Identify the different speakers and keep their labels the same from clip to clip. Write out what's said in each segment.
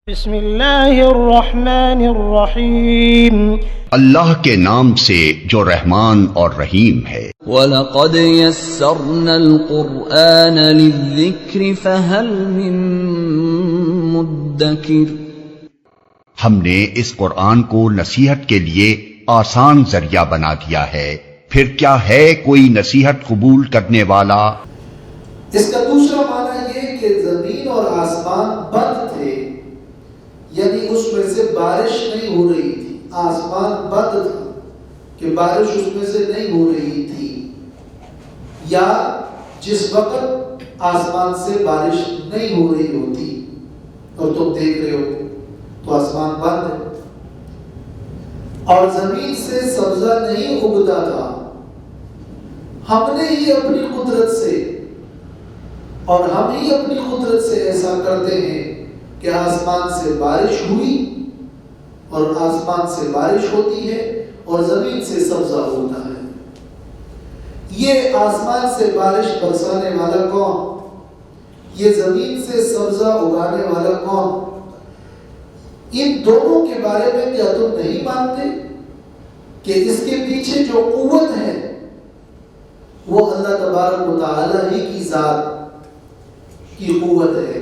Speaker 1: بسم اللہ الرحمن الرحیم،
Speaker 2: اللہ کے نام سے جو رحمان اور رحیم ہے۔
Speaker 3: وَلَقَدْ يَسَّرْنَا الْقُرْآنَ لِلذِّكْرِ فَهَلْ مِن مُدَّكِرٍ۔
Speaker 2: ہم نے اس قرآن کو نصیحت کے لیے آسان ذریعہ بنا دیا ہے، پھر کیا ہے کوئی نصیحت قبول کرنے والا؟
Speaker 4: اس کا دوسرا معنی یہ کہ زمین اور آسمان بند تھے، یعنی اس میں سے بارش نہیں ہو رہی تھی۔ آسمان بند تھا کہ بارش اس میں سے نہیں ہو رہی تھی، یا جس وقت آسمان سے بارش نہیں ہو رہی ہوتی اور تم دیکھ رہے ہو تو آسمان بند ہے، اور زمین سے سبزہ نہیں اگتا تھا۔ ہم نے ہی اپنی قدرت سے اور ہم ہی اپنی قدرت سے ایسا کرتے ہیں کہ آسمان سے بارش ہوئی، اور آسمان سے بارش ہوتی ہے اور زمین سے سبزہ ہوتا ہے۔ یہ آسمان سے بارش برسانے والا کون؟ یہ زمین سے سبزہ اگانے والا کون؟ ان دونوں کے بارے میں کیا تم نہیں مانتے کہ اس کے پیچھے جو قوت ہے وہ اللہ تبارک و تعالی ہی کی ذات کی قوت ہے،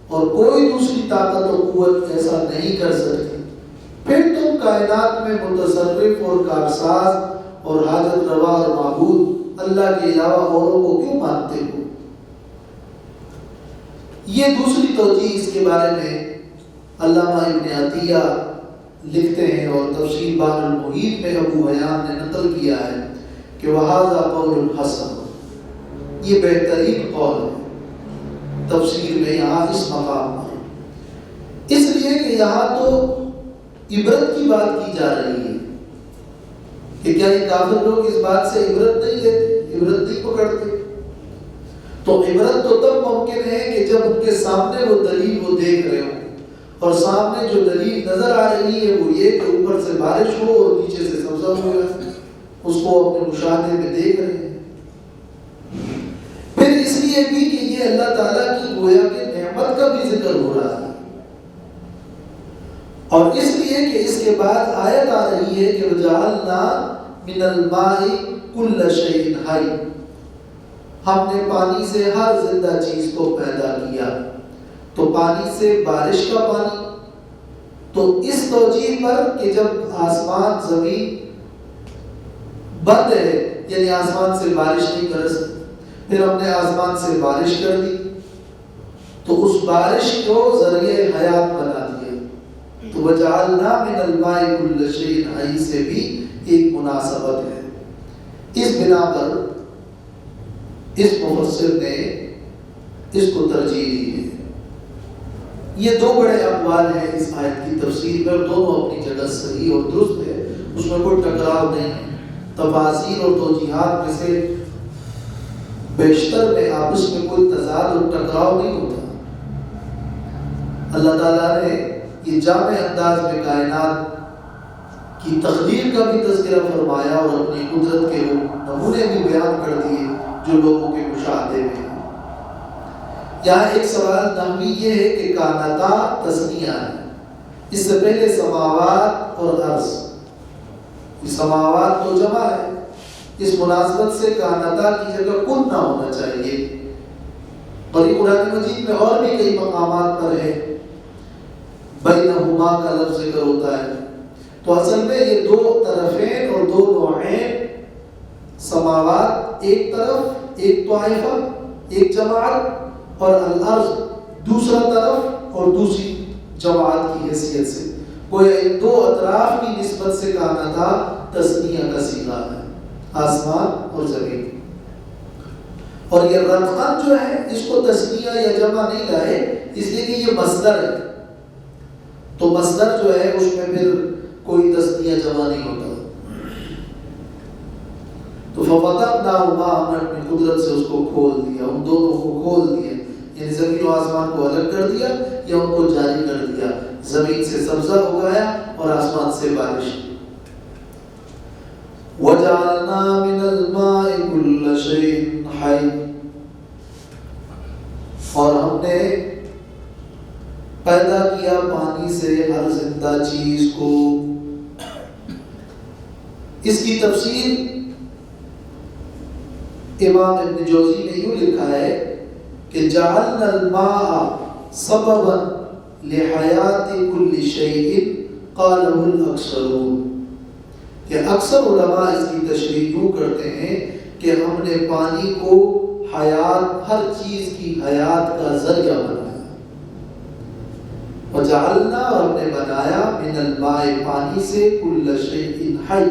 Speaker 4: اور کوئی دوسری طاقت و قوت ایسا نہیں کر سکتی؟ پھر تم کائنات میں متصرف اور کارساز اور حاجت روا اور معبود اللہ کے علاوہ اوروں کو کیوں مانتے ہو؟ یہ دوسری توجیہ اس کے بارے میں علامہ ابن عطیہ لکھتے ہیں، اور تفسیر بحر المحیط میں ابو حیان نے نقل کیا ہے کہ وَهَذَا قَوْلٌ حَسَنٌ، یہ بہترین قول ہے تفسیر میں یہاں اس مقام پر، اس لیے کہ یہاں تو عبرت کی بات کی جا رہی ہے کہ کیا یہ کافر لوگ اس بات سے عبرت نہیں لیتے، عبرت نہیں پکڑتے؟ تو عبرت تو تب ممکن ہے کہ جب ان کے سامنے وہ دلیل وہ دیکھ رہے ہوں، اور سامنے جو دلیل نظر آ رہی ہے وہ یہ کہ اوپر سے بارش ہو اور نیچے سے سبزہ ہو جائے، اس کو اپنے مشاہدے میں دیکھ رہے ہیں۔ پھر اس لیے بھی کہ یہ اللہ تعالیٰ کی گویا کہ نعمت کا بھی ذکر ہو رہا ہے، اور اس لیے کہ اس کے بعد آیت آ رہی ہے کہ وَجَعَلْنَا مِنَ الْمَاءِ كُلَّ شَيْءٍ حَيٍّ، ہم نے پانی سے ہر زندہ چیز کو پیدا کیا۔ تو پانی سے بارش کا پانی، تو اس توجیہ پر کہ جب آسمان زمین بند ہے، یعنی آسمان سے بارش نہیں کر سکتی، پھر ہم نے آسمان سے بارش کر دی تو اس بارش کو ذریعہ حیات بنا دیا۔ تو وَجَعَلْنَا مِنَ الْمَاءِ كُلَّ شَيْءٍ حَيٍّ سے بھی ایک مناسبت ہے۔ اس بنا پر اس مفسر نے اس کو ترجیح دی ہے۔ یہ دو بڑے اقوال ہیں اس آیت کی تفسیر میں، دونوں اپنی جگہ صحیح اور درست ہے، اس میں کوئی ٹکراؤ نہیں ہے۔ تفاسیر اور توجیحات میں سے بیشتر میں آپس میں کوئی تضاد اور ٹکراؤ نہیں ہوتا۔ اللہ تعالیٰ نے یہ جامع انداز میں کائنات کی تخلیق کا بھی تذکرہ فرمایا، اور اپنی قدرت کے وہ نمونے بھی بیان کر دیے جو لوگوں کے مشاہدے میں ہیں۔ یہاں ایک سوال نحوی یہ ہے کہ کانتا تثنیہ ہے، اس سے پہلے سماوات اور ارض، یہ سماوات تو جمع ہے، اس مناسبت سے کانتا کی جگہ کن نہ ہونا چاہیے، اور یہ قرآن مجید میں اور بھی کئی مقامات پر ہے بینہما کا لفظ ذکر ہوتا ہے۔ تو اصل میں یہ دو طرفین اور دو نوعین، سماوات ایک طرف ایک طائفہ ایک جماعت، اور الارض دوسرا طرف اور دوسری جماعت کی حیثیت سے، کوئی ان دو اطراف کی نسبت سے کانتا تثنیہ کا صیغہ ہے، آسمان اور زمین۔ اور یہ رتقن جو ہے اس کو تثنیہ یا جمع نہیں لائے، اس لیے کہ یہ مصدر ہے، تو مصدر جو ہے اس میں پھر کوئی تثنیہ جمع نہیں ہوتا۔ تو فَفَتَقْنَاهُمَا، ہم نے اپنی قدرت سے اس کو کھول دیا، ان دونوں کو کھول دیا، یعنی زمین و آسمان کو الگ کر دیا یا ان کو جاری کر دیا، زمین سے سبزہ اگایا اور آسمان سے بارش۔ وَجَعَلْنَا مِنَ الْمَاءِ كُلَّ شَيْءٍ حَيٍّ، اور ہم نے پیدا کیا پانی سے ہر زندہ چیز کو۔ اس کی تفسیر امام ابن جوزی نے یوں لکھا ہے کہ جعلنا الماء سببا لحیات کل شیء قاله الاکثرون، کہ اکثر علماء اس کی تشریح یوں کرتے ہیں کہ ہم نے پانی کو حیات، ہر چیز کی حیات کا ذریعہ بنایا۔ وجعلنا، اور ہم نے بنایا، من الماء پانی سے، کل شیء حی،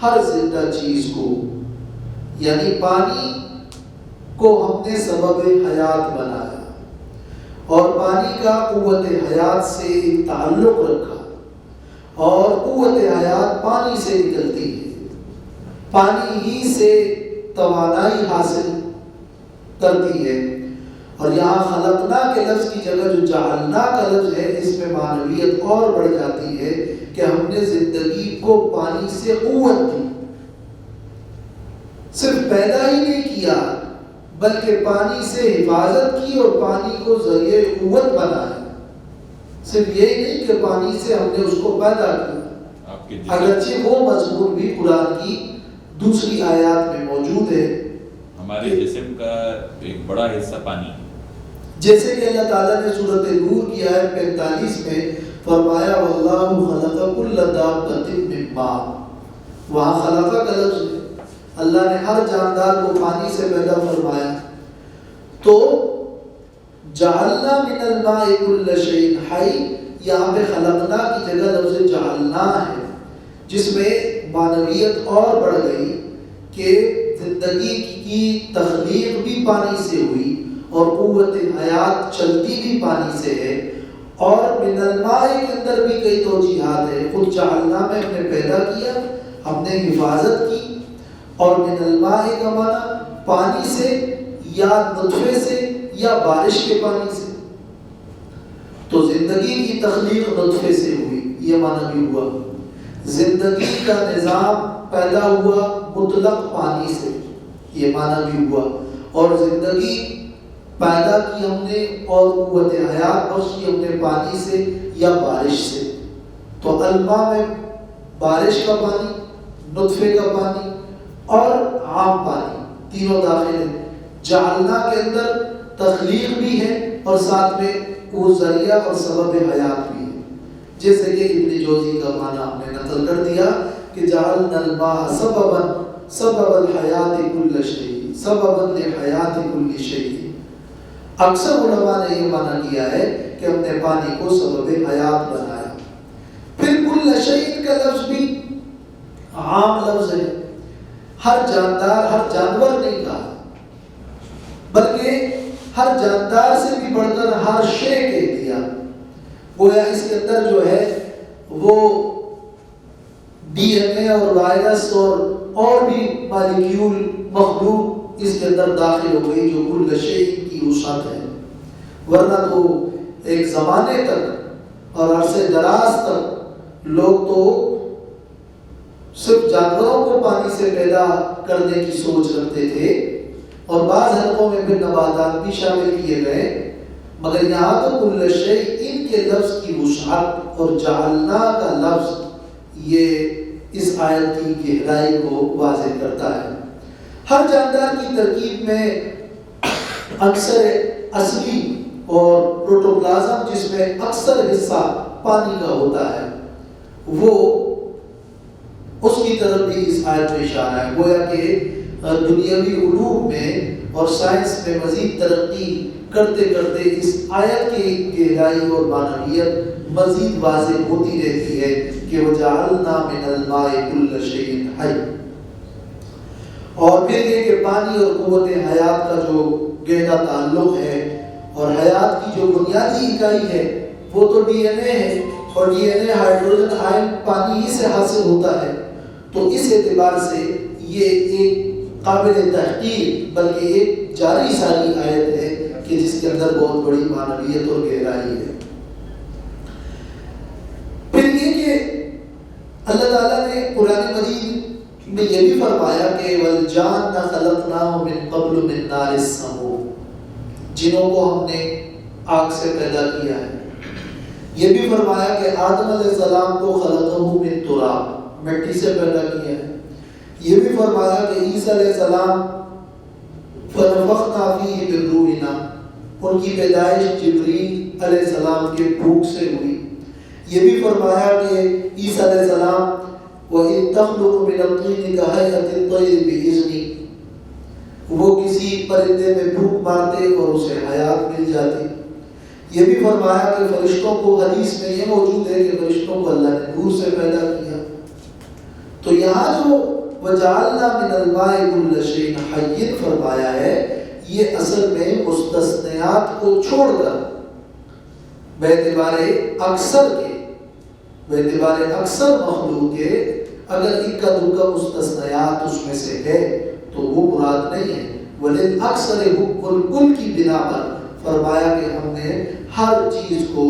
Speaker 4: ہر زندہ چیز کو، یعنی پانی کو ہم نے سبب حیات بنایا، اور پانی کا قوت حیات سے ایک تعلق رکھا، اور قوت حیات پانی سے نکلتی ہے، پانی ہی سے توانائی حاصل کرتی ہے۔ اور یہاں خلقنا کے لفظ کی جگہ جو جعلنا کا لفظ ہے، اس میں معنویت اور بڑھ جاتی ہے کہ ہم نے زندگی کو پانی سے قوت دی، صرف پیدا ہی نہیں کیا بلکہ پانی سے حفاظت کی اور پانی کو ذریعہ قوت بنایا۔ صرف یہی نہیں کہ پانی سے ہم نے اس کو پیدا کیا، اگرچہ وہ مضمون بھی قرآن کی دوسری آیات میں موجود ہے۔
Speaker 5: ہمارے جسم کا ایک بڑا حصہ پانی،
Speaker 4: جیسے کہ اللہ تعالیٰ نے سورۃ نور کی آیت 45 میں فرمایا واللہ خلق کل دابۃ من ماء، وہاں خلقہ کا لفظ ہے، اللہ نے ہر جاندار کو پانی سے پیدا فرمایا۔ تو جعلنا من الماء کل شیء حی، یہاں پہ خلقنا کی جگہ لفظ جعلنا ہے، جس میں معنویت اور بڑھ گئی کہ زندگی کی تخلیق بھی پانی سے ہوئی اور قوت حیات چلتی بھی پانی سے ہے، اور من الماء کے اندر بھی کئی توجیہات ہیں۔ خود جعلنا میں ہم نے پیدا کیا، ہم نے حفاظت کی، اور من الماء کا معنی پانی سے یا نطفے سے یا بارش کے پانی سے، تو زندگی کی تخلیق نطفے سے ہوئی، یہ معنی بھی ہوا۔ زندگی کا نظام پیدا ہوا مطلق پانی سے، یہ معنی بھی ہوا، اور زندگی پیدا کی ہم نے اور قوت حیات بخشی ہم نے پانی سے یا بارش سے۔ تو الماء میں بارش کا پانی، نطفے کا پانی اور عام پانی تینوں داخل ہیں۔ جعلنا کے اندر تخلیق بھی ہے اور ساتھ میں وہ ذریعہ اور سبب حیات بھی ہے، جیسے کہ ابن جوزی کا معنی ہم نے نقل کر دیا کہ جعلنا الماء سببا سبب الحیات کل شیء، سببا لحیات کل شیء۔ اکثر علماء نے یہ معنی کیا ہے کہ ہم نے پانی کو سبب حیات بنایا۔ پھر کل شیء کا لفظ بھی عام لفظ ہے، ہر جاندار، ہر جانور نہیں کہا، بلکہ ہر جاندار سے بھی بڑھ کر ہر شے کہہ دیا۔ گویا اس کے اندر جو ہے وہ ڈی این اے اور وائرس اور بھی مالیکیول مخلوق اس کے اندر داخل ہو گئی جو کل شیء کی وسعت ہے، ورنہ تو ایک زمانے تک اور عرصے دراز تک لوگ تو صرف جانوروں کو پانی سے پیدا کرنے کی سوچ رکھتے تھے، اور بعض حلقوں میں پھر نباتات بھی شامل کیے گئے، مگر یہاں تو کل شیء ان کے لفظ کی وسعت اور جعلنا کا لفظ یہ اس آیت کی گہرائی کو واضح کرتا ہے۔ ہر جاندار کی ترکیب میں اکثر اصلی اور پروٹوپلازم جس میں اکثر حصہ پانی کا ہوتا ہے، وہ اس کی طرف بھی اس آیت میں اشارہ ہے۔ گویا کہ دنیاوی علوم میں اور سائنس میں مزید ترقی کرتے کرتے اس آیت کی گہرائی اور معنویت مزید واضح ہوتی رہتی ہے کہ وَجَعَلْنَا مِنَ الْمَاءِ كُلَّ شَيْءٍ حَيٍّ۔ اور پھر یہ کہ پانی اور قوت حیات کا جو گہرا تعلق ہے اور حیات کی جو بنیادی اکائی ہے وہ تو ڈی این اے ہے، اور ڈی این اے ہائیڈروجن آئن پانی ہی سے حاصل ہوتا ہے، تو اس اعتبار سے یہ ایک قابل تحقیق بلکہ ایک جاری ساری آیت ہے کہ جس کے اندر بہت بڑی معنویت اور گہرائی ہے۔ پھر یہ کہ اللہ تعالیٰ نے قرآن مجید میں یہ بھی فرمایا کہ وَالْجَانَّ خَلَقْنَاهُ مِن قَبْلُ مِن نَارِ السَّمُومِ، جنوں کو ہم نے آگ سے پیدا کیا ہے۔ یہ بھی فرمایا کہ آدم علیہ السلام کو خلقہ من تراب، مٹی سے پیدا کیا ہے۔ یہ بھی فرمایا کہ عیسیٰ علیہ السلام فنفخنا فیہ من روحنا، ان کی پیدائش جبریل علیہ السلام کے پھونک سے ہوئی۔ یہ بھی فرمایا کہ عیسیٰ علیہ السلام وَإِذْ تَخْلُقُ مِنَ الطِّينِ كَهَيْئَةِ الطَّيْرِ بِإِذْنِي، وہ کسی پرندے میں پھونک مارتے اور اسے حیات مل جاتی۔ یہ بھی فرمایا کہ فرشتوں کو، حدیث میں یہ موجود ہے کہ فرشتوں کو اللہ نے نور سے پیدا کیا۔ تو یہاں جو وَجَعَلْنَا مِنَ الْمَاءِ كُلَّ شَيْءٍ حَيٍّ فرمایا ہے، یہ اصل میں مستثنیات کو چھوڑ کر باعتبار اکثر مخلوق کے اگر اکا دکا مستثنیات اس میں سے ہے تو وہ مراد نہیں ہے۔ ولیکن اکثر حکم الکل کی بنا پر فرمایا کہ ہم نے ہر چیز کو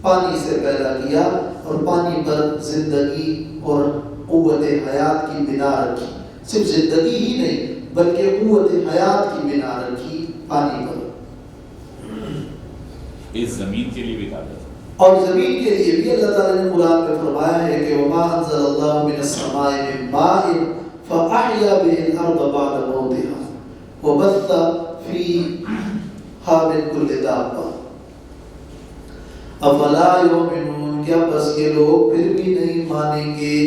Speaker 4: پانی سے پیدا کیا اور پانی پر زندگی اور قوت حیات کی بنا رکھی۔ صرف زندگی ہی نہیں بلکہ قوت حیات کی بنا رکھی پانی پر۔
Speaker 5: اس زمین کے لیے بھی کہا جاتا ہے،
Speaker 4: اور زمین کے لیے بھی اللہ تعالیٰ نے قرآن میں فرمایا ہے کہ وَمَا أَنزَلَ اللَّهُ مِنَ السَّمَاءِ مِن مَّاءٍ فَأَحْيَا بِهِ الْأَرْضَ بَعْدَ مَوْتِهَا وَبَثَّ فِيهَا مِن كُلِّ دَابَّةٍ أَفَلَا يُؤْمِنُونَ، کیا بس یہ لوگ پھر بھی نہیں مانیں گے؟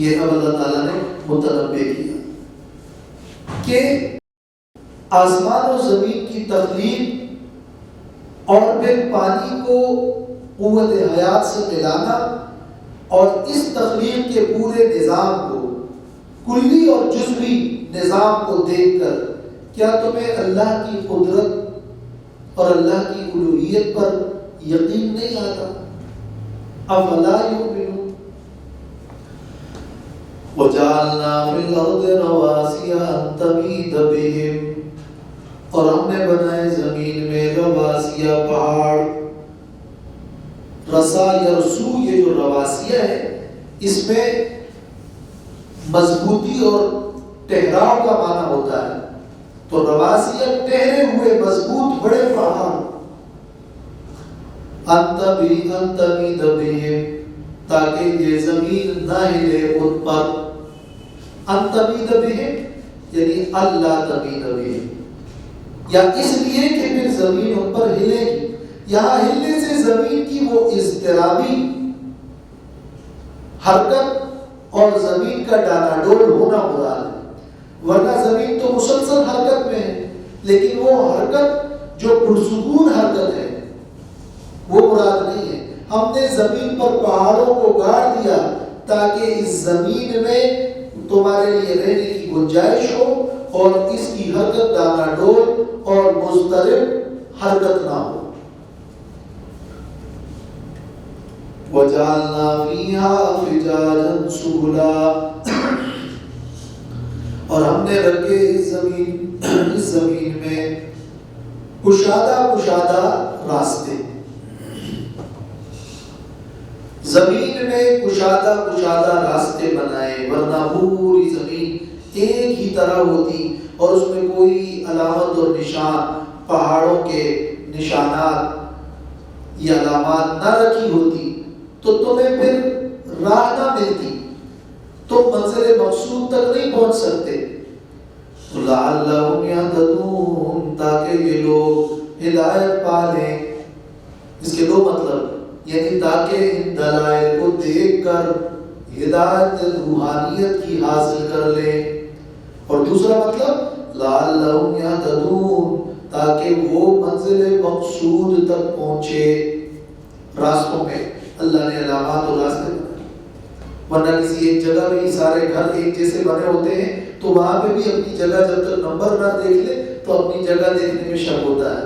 Speaker 4: یہ اب اللہ تعالیٰ نے متنبع کیا کہ آسمان و زمین کی تخلیق اور پھر پانی کو قوت حیات سے ملانا اور اس تخلیق کے پورے نظام کو، کلی اور جزوی نظام کو دیکھ کر کیا تمہیں اللہ کی قدرت اور اللہ کی الوہیت پر یقین نہیں آتا؟ افلا یؤمنون وجعلنا فی الارض رواسی ان تمید بہم، اور ہم نے بنائے زمین میں رواسیہ پہاڑ۔ رسا یرسو، یہ جو رواسیہ ہے اس میں مضبوطی اور ٹہراؤ کا معنی ہوتا ہے، تو رواسیہ ٹہرے ہوئے مضبوط بڑے پہاڑ۔ انتمید بہم، تاکہ یہ زمین نہ ہلے ان پر۔ انتمید بہم یعنی اللہ تمید بہم، یا اس لیے کہ پھر زمین ان پر ہلے گی۔ یہاں ہلنے سے زمین کی وہ اضطرابی حرکت اور زمین کا ڈانا ڈول ہونا مراد ہے، ورنہ زمین تو مسلسل حرکت میں ہے، لیکن وہ حرکت جو پرسکون حرکت ہے وہ مراد نہیں ہے۔ ہم نے زمین پر پہاڑوں کو گاڑ دیا تاکہ اس زمین میں تمہارے لیے رہنے کی گنجائش ہو اور اس کی حرکت ڈانا ڈول اور مضطرب حرکت نہ ہو۔ وَجَعَلْنَا فِيهَا فِجَاجًا سُبُلًا، اور ہم نے رکھے اس زمین میں کشادہ راستے۔ زمین میں کشادہ راستے بنائے، ورنہ پوری زمین ایک ہی طرح ہوتی اور اس میں کوئی علامت اور نشان، پہاڑوں کے نشانات یا علامات نہ رکھی ہوتی تو تمہیں پھر راہ نہ ملتی، تم منزل مقصود تک نہیں پہنچ سکتے۔ لعلہم یہتدون، تاکہ یہ لوگ ہدایت پا لیں۔ اس کے دو مطلب، یعنی تاکہ ان دلائل کو دیکھ کر ہدایت روحانیت کی حاصل کر لیں، اور دوسرا مطلب لعلہم یہتدون، تاکہ وہ منزل مقصود تک پہنچے۔ راستوں میں اللہ نے علامات اور راستے بنائے، ورنہ کسی ایک جگہ میں سارے گھر ایک جیسے بنے ہوتے ہیں تو وہاں پہ بھی اپنی جگہ جب تک نمبر نہ دیکھ لے تو اپنی جگہ دیکھنے میں شک ہوتا ہے۔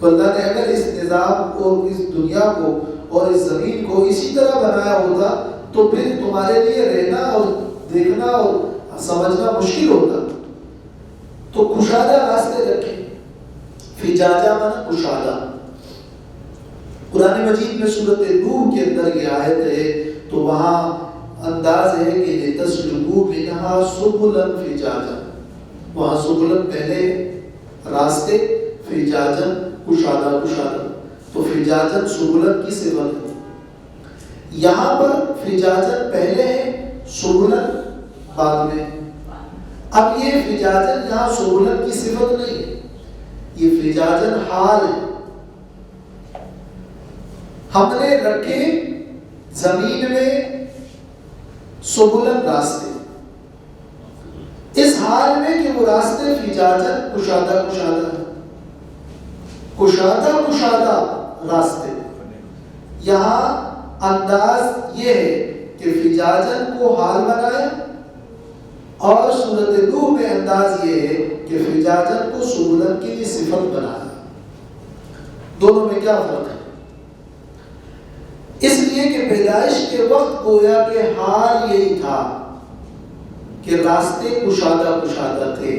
Speaker 4: تو اللہ نے اگر اس نظام کو، اس دنیا کو اور اس زمین کو اسی طرح بنایا ہوتا تو پھر تمہارے لیے رہنا اور دیکھنا اور سمجھنا مشکل ہوتا۔ تو کشادہ راستے رکھے، فجاجہ مانا کشادہ۔ قرآن مجید میں سورۃ نوح کے اندر یہ آیت ہے تو وہاں انداز ہے کہ لِتَسْلُكُوا مِنْهَا سُبُلًا فِجَاجًا، وہاں سبلن پہلے راستے، فجاجن کشادہ۔ تو فجاجن سبلن کی صفت ہے. یہاں پر فجاجن پہلے ہے، سبلن بعد میں. اب یہ فجاجن یہاں سبلن کی صفت نہیں ہے، یہ فجاجن حال ہے. ہم نے رکھے زمین میں سبلن راستے، اس حال میں کہ وہ راستے فجاجن کشادہ کشادہ راستے. یہاں انداز یہ ہے کہ فجاجن کو حال بنایا، اور سورۃ نوح میں انداز یہ ہے کہ فجاجن کو سبلن کے لیے صفت بنایا. دونوں میں کیا فرق ہے؟ اس لیے کہ پیدائش کے وقت گویا کہ حال یہی تھا کہ راستے کشادہ تھے.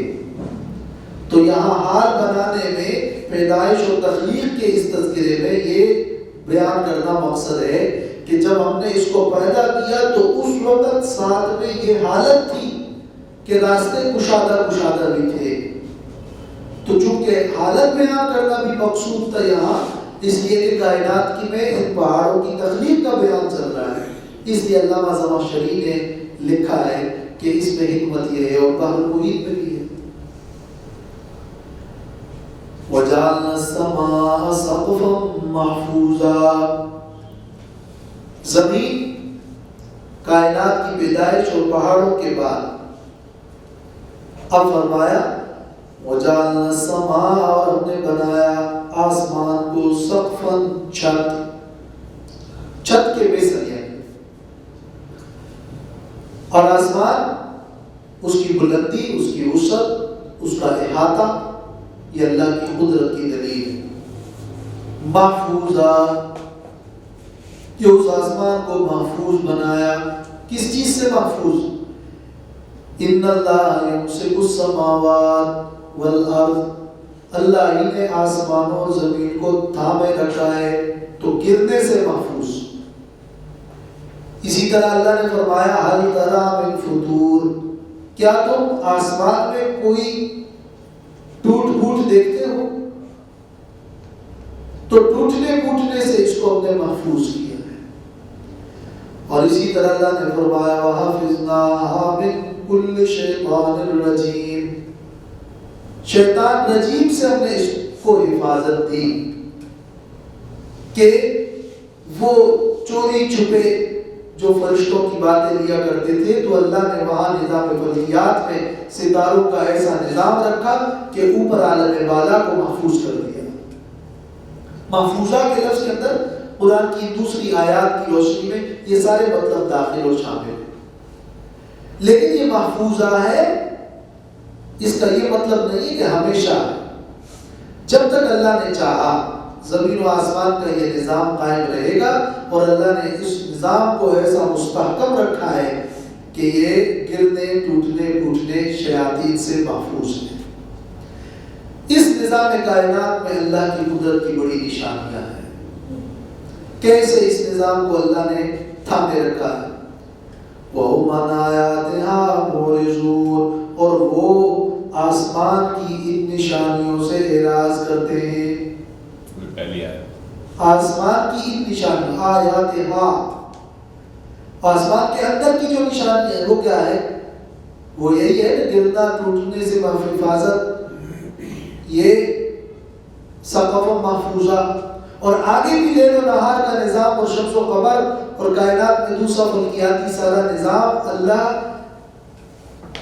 Speaker 4: تو یہاں حال بنانے میں پیدائش اور تخلیق کے اس تذکرے میں یہ بیان کرنا مقصد ہے کہ جب ہم نے اس کو پیدا کیا تو اس وقت ساتھ میں یہ حالت تھی کہ راستے کشادہ بھی تھے. تو چونکہ حالت بیان کرنا بھی مقصود تھا یہاں، اس لیے کہ کائنات کی میں ان پہاڑوں کی تخلیق کا بیان چل رہا ہے، اس لیے علامہ زمخشری نے لکھا ہے کہ اس میں حکمت یہ ہے، اور بحر المحیط میں بھی ہے. وَجَعَلْنَا السَّمَاءَ سَقْفًا مَحْفُوظًا. زمین کائنات کی پیدائش اور پہاڑوں کے بعد اب فرمایا وَجَعَلْنَا السَّمَاءَ، اور ہم نے بنایا آسمان کو سقفاً چھت کے بے سریا، اور آسمان اس کی بلندی، اس کی وسعت، اس کا احاطہ، یہ اللہ کی قدرت کی دلیل ہے. محفوظہ، کہ اس آسمان کو محفوظ بنایا. کس چیز سے محفوظ؟ ان اللہ یمسک السماوات والارض، اللہ ہی نے آسمانوں اور زمین کو تھامے رکھا ہے، تو گرنے سے محفوظ. اسی طرح اللہ نے فرمایا ہل تری من فطور، کیا تم آسمان میں کوئی ٹوٹ پھوٹ دیکھتے ہو؟ تو ٹوٹنے پھوٹنے سے اس کو ہم نے محفوظ کیا ہے. اور اسی طرح اللہ نے فرمایا وَحَفِظْنَاهَا مِن كُلِّ شَيْطَانٍ رَجِيمٍ، شیطان رجیم سے ہم نے اس کو حفاظت دی کہ وہ چوری چھپے جو فرشتوں کی باتیں لیا کرتے تھے، تو اللہ نے وہاں نظام فلکیات میں ستاروں کا ایسا نظام رکھا کہ اوپر عالم بالا کو محفوظ کر دیا. محفوظہ کے لفظ کے اندر قرآن کی دوسری آیات کی روشنی میں یہ سارے مطلب داخل اور شامل ہیں. لیکن یہ محفوظہ ہے، اس کا یہ مطلب نہیں کہ ہمیشہ، جب تک اللہ نے چاہا زمین و آسمان کا یہ نظام قائم رہے گا، اور اللہ نے اس نظام کو ایسا مستحکم رکھا ہے کہ یہ گرنے ٹوٹنے پھوٹنے شیاطین سے محفوظ ہے. اس نظام کائنات میں اللہ کی قدرت کی بڑی نشانیاں ہیں. کیسے اس نظام کو اللہ نے تھامے رکھا ہے. وَهُمْ عَنْ آيَاتِهَا مُعْرِضُونَ، اور وہ آسمان کی ان نشانیوں سے اعراض کرتے ہیں.
Speaker 5: پہلی آیت
Speaker 4: آسمان کی ان نشانیاں، آیاتها، آسمان کے اندر کی جو نشانی ہے وہ کیا ہے؟ وہ یہی ہے کہ گرنا ٹوٹنے سے حفاظت، یہ سقف محفوظہ. اور آگے بھی لیل و نہار کا نظام اور شمس و قمر اور کائنات میں دوسرا فلکیاتی سارا نظام اللہ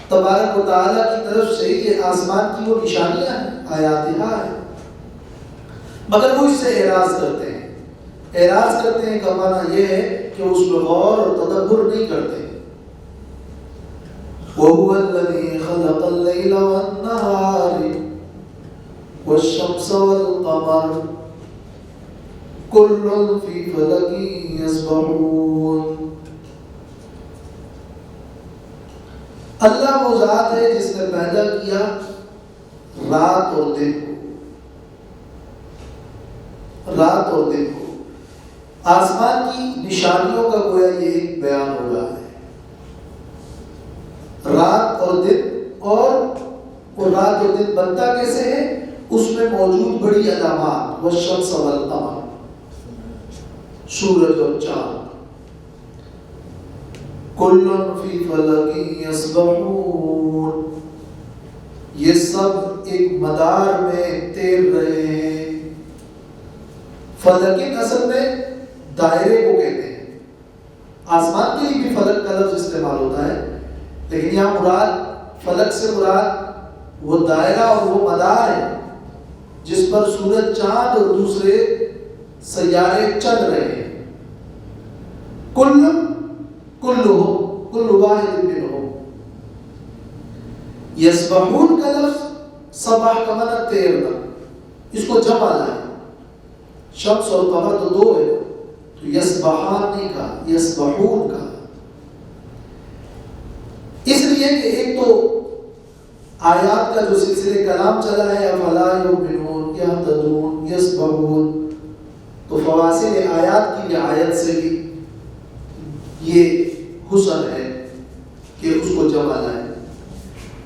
Speaker 4: تبارک و تعالیٰ کی طرف سے یہ آسمان کی وہ نشانیاں ہیں، آیاتها ہے. مگر وہ اس سے اعراض کرتے ہیں. اعراض کرتے ہیں کا معنی یہ ہے کہ اس میں غور اور تدبر نہیں کرتے. وَهُوَ الَّذِي خَلَقَ اللَّيْلَ وَالنَّهَارِ وَالشَّمْسَ وَالْقَمَرَ كُلٌّ فِي فَلَكٍ يَسْبَحُونَ. اللہ وہ ذات ہے جس نے پیدا کیا رات اور دن کو، رات اور دن کو. آسمان کی نشانیوں کا گویا یہ ایک بیان ہو رہا ہے. رات اور دن، اور رات اور دن بنتا کیسے ہے؟ اس میں موجود بڑی علامات، والشمس والقمر، سورج اور چاند، کل فی فلک یسبحون، یہ سب ایک مدار میں تیر رہے ہیں۔ فلک اصل میں دائرے کو کہتے ہیں، آسمان کے لیے بھی فلک کا لفظ استعمال ہوتا ہے، لیکن یہاں مراد فلک سے مراد وہ دائرہ اور وہ مدار ہے جس پر سورج، چاند اور دوسرے سیارے چل رہے ہیں۔ کل واحد منہم، یسبحون کا لفظ سبح کا معنی تیرنا، اس کو جمع لائے، شمس اور قمر تو دو ہے تو یسبحان نہیں کہا، یسبحون کہا، اس لیے کہ ایک تو آیات کا جو سلسلے کلام چلا ہے افلا یؤمنون یہتدون یسبحون، تو فواصل آیات کی رعایت سے بھی یہ حسن ہے کہ اس کو جمع لائے،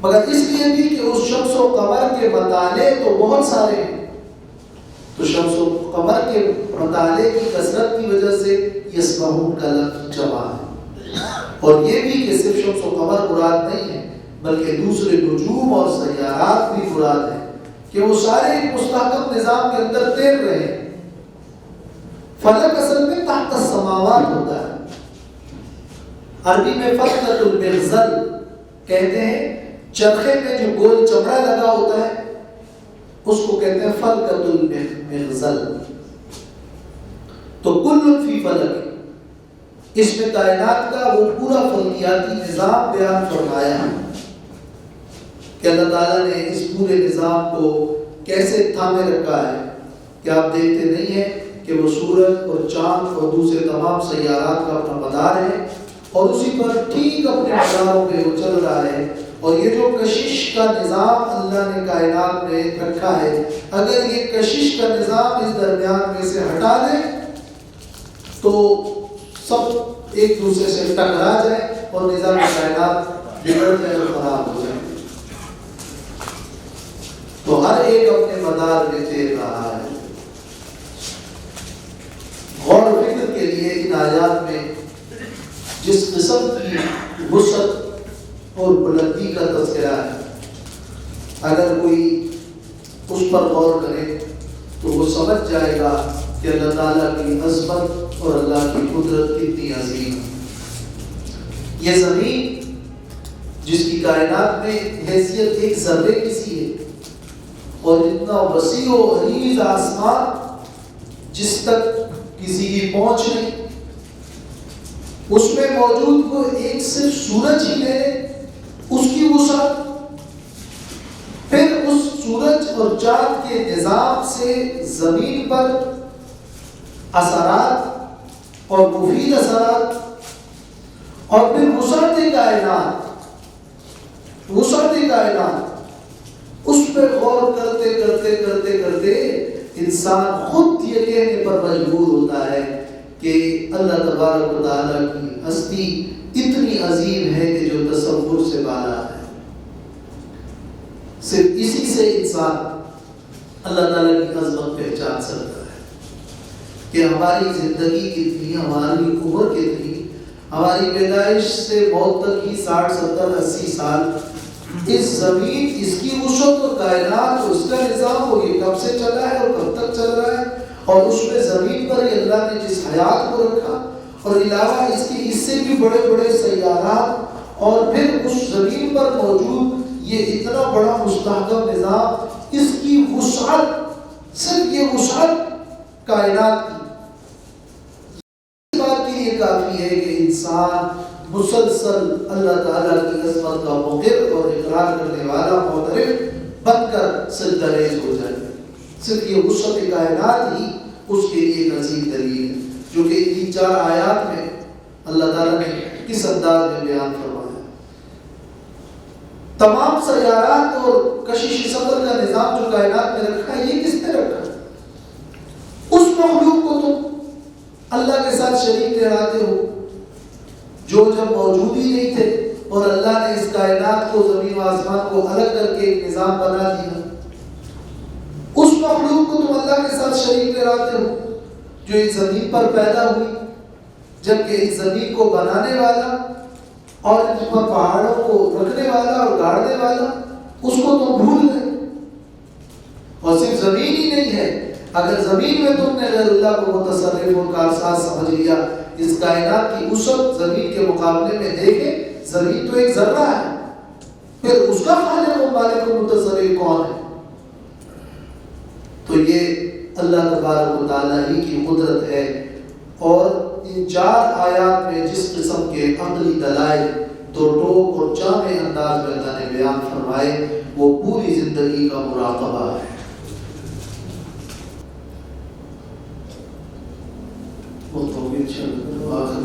Speaker 4: مگر اس لیے بھی کہ اس شمس و قمر کے مطالعے تو بہت سارے ہیں، تو شمس و قمر کے مطالعے کی کثرت کی وجہ سے یسبحون کا لفظ جمع ہے، اور یہ بھی کہ صرف شمس و قمر مراد نہیں ہے بلکہ دوسرے نجوم اور سیارات بھی مراد ہیں کہ وہ سارے ایک مستحکم نظام کے اندر تیر رہے ہیں۔ فلک اصل میں تحت السماوات ہوتا ہے، عربی میں فلکۃ المغزل کہتے ہیں، چرخے میں جو گول چمڑا لگا ہوتا ہے اس کو کہتے ہیں فلکۃ المغزل۔ تو کل فی فلک، اس میں کائنات کا وہ پورا فلکیاتی نظام بیان فرمایا ہے کہ اللہ تعالیٰ نے اس پورے نظام کو کیسے تھامے رکھا ہے کہ آپ دیکھتے نہیں ہیں کہ وہ سورج اور چاند اور دوسرے تمام سیارات کا اپنا مدار ہے اور اسی پر ٹھیک اپنے مداروں پہ وہ چل رہا ہے، اور یہ جو کشش کا نظام اللہ نے کائنات میں رکھا ہے، اگر یہ کشش کا نظام اس درمیان میں سے ہٹا دیں تو سب ایک دوسرے سے ٹکرا جائے اور نظام کائنات بگڑ جائے اور خراب ہو جائے، تو ہر ایک اپنے مدار میں تیر رہا ہے۔ غور و فکر کے لیے ان آیات میں جس قسم کی وسعت اور بلندی کا تذکرہ ہے، اگر کوئی اس پر غور کرے تو وہ سمجھ جائے گا کہ اللہ تعالیٰ کی عظمت اور اللہ کی قدرت کتنی عظیم ہے۔ یہ زمین جس کی کائنات میں حیثیت ایک ذرے کی سی ہے، اور اتنا وسیع و عریض آسمان جس تک کسی کی پہنچ نہیں، اس میں موجود وہ ایک صرف سورج ہی لے اس کی وسعت، پھر اس سورج اور چاند کے نظام سے زمین پر اثرات اور مفید اثرات، اور پھر وسعت کائنات، اس پر غور کرتے کرتے کرتے کرتے انسان خود یہ کہنے پر مجبور ہوتا ہے کہ اللہ تبارک و تعالیٰ کی ہستی اتنی عظیم ہے کہ جو تصور سے بالا ہے۔ صرف اسی سے انسان اللہ تعالیٰ کی عظمت پہچان سکتا ہے کہ ہماری زندگی کتنی، ہماری عمر کتنی، ہماری پیدائش سے موت تک ہی 60 70 80 سال، اس زمین، اس کی وسعت اور کائنات، اس کا نظام، وہ یہ کب سے چلا ہے اور کب تک چل رہا ہے، اور اس میں زمین پر ہی اللہ نے جس حیات کو رکھا، اور علاوہ اس کے اس سے بھی بڑے بڑے سیارات، اور پھر اس زمین پر موجود یہ اتنا بڑا مستحکم نظام، اس کی وسعت، صرف یہ وسعت کائنات کی، اس بات کے لیے کافی ہے کہ انسان مسلسل اللہ تعالیٰ کی عظمت کا مقر اور اقرار کرنے والا معترف بن کر سجدہ ریز ہو جائے۔ صرف یہ وسعت کائنات ہی اس کے لیے ایک عظیم دلیل ہے، جو کہ ان 4 آیات میں اللہ تعالیٰ نے کس انداز میں بیان فرمایا۔ تمام سیارات اور کشش سفر کا نظام جو کائنات میں رکھا ہے، یہ کس نے رکھا ہے؟ اس مخلوق کو تم اللہ کے ساتھ شریک ٹھہراتے ہو جو جب موجود ہی نہیں تھے، اور اللہ نے اس کائنات کو، زمین و آسمان کو الگ کر کے ایک نظام بنا دیا۔ اس مخلوق کو تم اللہ کے ساتھ شریک ٹھہراتے ہو جو اس زمین پر پیدا ہوئی، جبکہ اس زمین کو بنانے والا اور اس پر پہاڑوں کو رکھنے والا اور گاڑنے والا، اس کو تم بھول گئے۔ اور صرف زمین ہی نہیں ہے، اگر زمین میں تم نے غیر اللہ کو متصرف اور کارساز سمجھ لیا، اس کائنات کی وسعت زمین کے مقابلے میں دیکھے، زمین تو ایک ذرہ ہے، پھر اس کا خالق و مالک و متصرف کون ہے؟ تو یہ اللہ تبارک و تعالیٰ ہی کی قدرت ہے۔ اور ان 4 آیات میں جس قسم کے عقلی دلائل دو ٹوک اور جامع انداز میں اللہ نے بیان فرمائے، وہ پوری زندگی کا مراقبہ ہے۔ وہ تو آخر